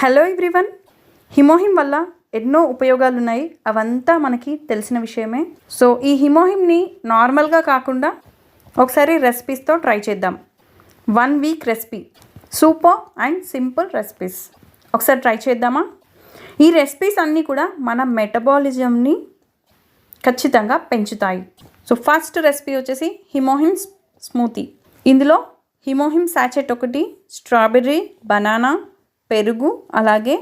Hello everyone. HemoHIM వల్ల ఎన్నో ఉపయోగాలు ఉన్నాయి, అవంతా మనకి తెలిసిన విషయమే. సో ఈ హిమోహిమ్ని నార్మల్గా కాకుండా ఒకసారి రెసిపీస్తో ట్రై చేద్దాం. 1 week recipe, super and simple recipes. ఒకసారి ట్రై చేద్దామా? ఈ రెసిపీస్ అన్నీ కూడా మన మెటబాలిజంని ఖచ్చితంగా పెంచుతాయి. సో ఫస్ట్ రెసిపీ వచ్చేసి హిమోహిమ్ స్మూతీ. ఇందులో హిమోహిమ్ సాచెట్ ఒకటి, స్ట్రాబెర్రీ, బనానా, పెరుగు అలాగే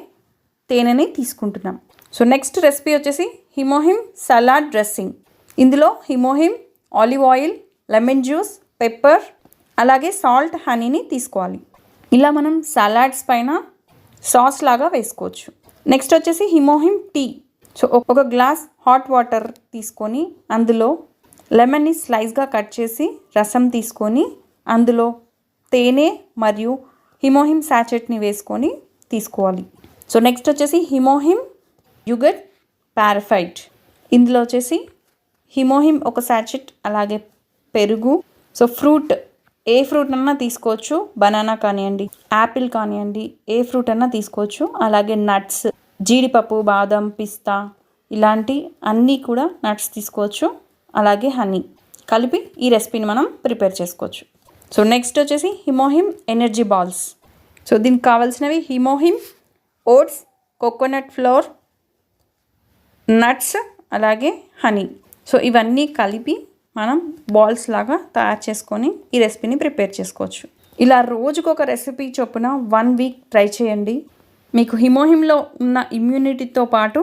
తేనెని తీసుకుంటున్నాం. సో నెక్స్ట్ రెసిపీ వచ్చేసి హిమోహిమ్ సలాడ్ డ్రెస్సింగ్. ఇందులో హిమోహిమ్, olive oil, lemon juice, pepper అలాగే సాల్ట్, హనీని తీసుకోవాలి. ఇలా మనం సలాడ్స్ పైన సాస్ లాగా వేసుకోవచ్చు. నెక్స్ట్ వచ్చేసి హిమోహిమ్ టీ. సో ఒక గ్లాస్ హాట్ వాటర్ తీసుకొని అందులో లెమన్ని స్లైస్గా కట్ చేసి రసం తీసుకొని అందులో తేనె మరియు హిమోహిమ్ సాచెట్ని వేసుకొని తీసుకోవాలి. సో నెక్స్ట్ వచ్చేసి హిమోహిమ్ యుగట్ పారఫైట్. ఇందులో వచ్చేసి హిమోహిమ్ ఒక సాచెట్ అలాగే పెరుగు. సో ఫ్రూట్, ఏ ఫ్రూట్ అన్నా తీసుకోవచ్చు, బనానా కానివ్వండి, యాపిల్ కానివ్వండి, ఏ ఫ్రూట్ అన్నా తీసుకోవచ్చు. అలాగే నట్స్, జీడిపప్పు, బాదం, పిస్తా ఇలాంటి అన్నీ కూడా నట్స్ తీసుకోవచ్చు. అలాగే హనీ కలిపి ఈ రెసిపీని మనం ప్రిపేర్ చేసుకోవచ్చు. సో నెక్స్ట్ వచ్చేసి హిమోహిమ్ ఎనర్జీ బాల్స్. సో దీనికి కావాల్సినవి HemoHIM, oats, coconut floor, nuts అలాగే హనీ. సో ఇవన్నీ కలిపి మనం బాల్స్ లాగా తయారు చేసుకొని ఈ రెసిపీని ప్రిపేర్ చేసుకోవచ్చు. ఇలా రోజుకొక రెసిపీ చొప్పున 1 వీక్ ట్రై చేయండి. మీకు హిమోహిమ్లో ఉన్న ఇమ్యూనిటీతో పాటు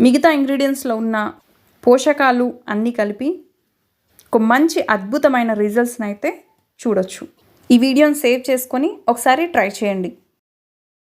మిగతా ఇంగ్రీడియంట్స్లో ఉన్న పోషకాలు అన్నీ కలిపి ఒక మంచి అద్భుతమైన రిజల్ట్స్ని అయితే చూడొచ్చు. ఈ వీడియోని సేవ్ చేసుకొని ఒకసారి ట్రై చేయండి.